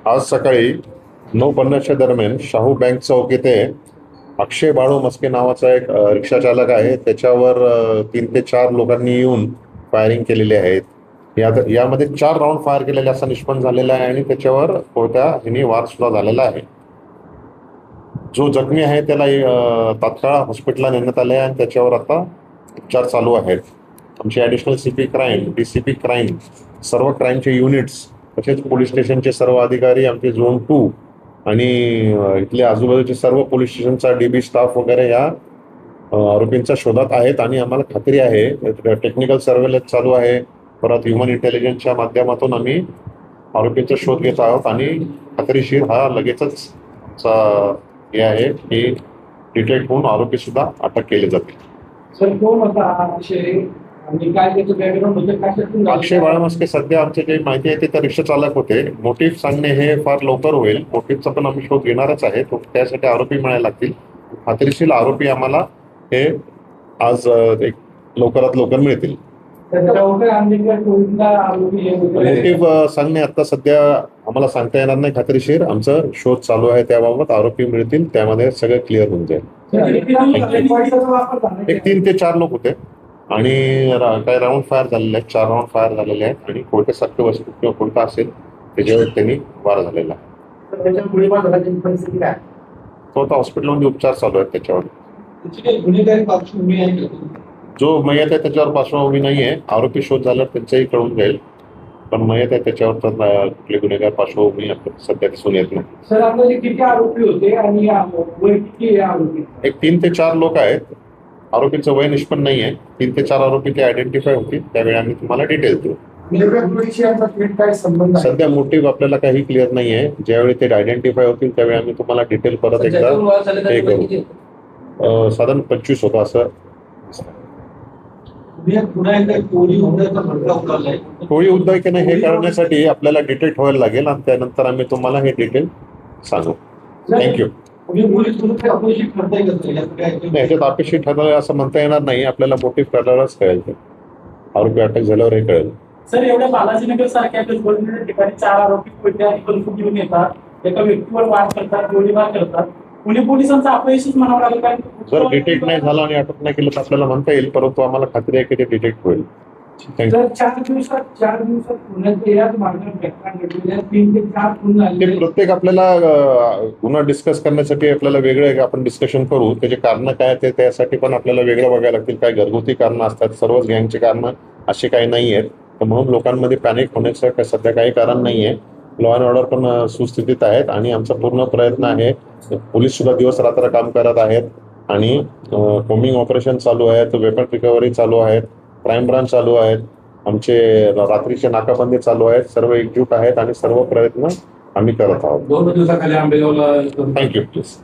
आज सकाळी 9:50च्या दरम्यान शाहू बँक चौक येथे अक्षय बाळू मस्के नावाचा एक रिक्षा चालक आहे. त्याच्यावर 3 ते 4 लोकांनी येऊन फायरिंग केलेली आहेत. यामध्ये 4 राऊंड फायर केलेले असं निष्पन्न झालेलं आहे आणि त्याच्यावर कोणत्याही वार सुद्धा झालेला आहे. जो जखमी आहे त्याला तात्काळ हॉस्पिटलला नेण्यात आले आहे आणि त्याच्यावर आता उपचार चालू आहेत. आमचे additional CP crime, DCP crime, सर्व क्राईमचे युनिट्स तसेच पोलीस स्टेशनचे सर्व अधिकारी, आमचे झोन 2 आणि इथले आजूबाजूचे सर्व पोलीस स्टेशनचा DB स्टाफ वगैरे या आरोपींच्या शोधात आहेत आणि आम्हाला खात्री आहे टेक्निकल सर्वेलन्स चालू आहे. परत ह्युमन इंटेलिजन्सच्या माध्यमातून आम्ही आरोपींचा शोध घेत आहोत आणि खात्रीशीर हा लगेचच हे आहे की डिटेक्ट होऊन आरोपी सुद्धा अटक केले जातील. सर कोण होता आणि काय त्याचं बॅकग्राऊंड होतं, कशातून अक्षय बाळू मस्के सध्या आमचे जे माहिती आहे ते रिक्षा चालक होते. मोटिव्ह सांगणे हे फार लवकर होईल. मोटिव्हचा पण आम्ही शोध घेणारच आहे. त्यासाठी आरोपी मिळायला लागतील. खात्रीशीर आरोपी आम्हाला हे आज लवकरात लवकर मिळतील. मोटिव्ह सांगणे आता सध्या आम्हाला सांगता येणार नाही. खात्रीशीर आमचं शोध चालू आहे. त्याबाबत आरोपी मिळतील, त्यामध्ये सगळं क्लिअर होऊन जाईल. एक 3 ते 4 लोक होते आणि काही राऊंड फायर झालेले आहेत. 4 राऊंड फायर झालेले आहेत आणि कोणत्यासारखी वस्तू किंवा कोणता असेल त्याच्यावर त्यांनी वार झालेला आहे. तो आता हॉस्पिटलमध्ये उपचार चालू आहेत. त्याच्यावर जो मयत आहे त्याच्यावर पार्श्वभूमी नाही आहे. आरोपी शोध झाल्यावर त्यांच्याही कळून जाईल, पण मयत आहे त्याच्यावर तर कुठले गुन्हेगार पार्श्वभूमी सध्या दिसून येत नाही. सर आपले किती आरोपी होते आणि एक 3 ते 4 लोक आहेत. आरोपीचं वय निष्पन्न नाही आहे. 3 ते 4 आरोपी ते आयडेंटिफाय होतील, त्यावेळी आम्ही तुम्हाला डिटेल्स देऊ. सध्या मोटिव्ह आपल्याला काही क्लिअर नाही आहे. ज्यावेळी ते आयडेंटिफाय होतील त्यावेळी आम्ही तुम्हाला डिटेल परत एकदा हे करू. साधारण 25 होता असं. टोळी उद्योजक हे करण्यासाठी आपल्याला डिटेक्ट व्हायला लागेल आणि त्यानंतर आम्ही तुम्हाला हे डिटेल सांगू. थँक्यू. ह्याच्यात अपेक्षित ठरलं असं म्हणता येणार नाही. आपल्याला मोटिव्ह करणारच कळेल. ते आरोपी अटक झाल्यावर हे कळेल. सर एवढ्या बालाजीनगर सारख्या ठिकाणी 4 आरोपी कोयते आणि बंदूक घेऊन येतात, एका व्यक्तीवर वार करतात, गोळीबार करतात. पुणे पोलिसांचा अपयशच म्हणावं लागेल. काय जर डिटेक्ट नाही झालं आणि अटक नाही केलं तर आपल्याला म्हणता येईल, परंतु आम्हाला खात्री आहे की ते डिटेक्ट होईल. ते प्रत्येक आपल्याला गुन्हा डिस्कस करण्यासाठी आपल्याला वेगळे आपण डिस्कशन करू. त्याचे कारण काय ते त्यासाठी पण आपल्याला वेगळं बघायला लागतील. काही घरगुती कारणं असतात, सर्वच गँगचे कारणं असे काही नाही आहेत. तर म्हणून लोकांमध्ये पॅनिक होण्याचं सध्या काही कारण नाही आहे. लॉ अँड ऑर्डर पण सुस्थितीत आहेत आणि आमचा पूर्ण प्रयत्न आहे. पोलीस सुद्धा दिवस रात्र काम करत आहेत आणि कोम्बिंग ऑपरेशन चालू आहेत, वेपन रिकव्हरी चालू आहेत, क्राईम ब्रांच चालू आहेत, आमचे रात्रीचे नाकाबंदी चालू आहेत. सर्व एकजूट आहेत आणि सर्व प्रयत्न आम्ही करत आहोत. 2 दिवसाखाली आंबेगावला थँक्यू. प्लीज.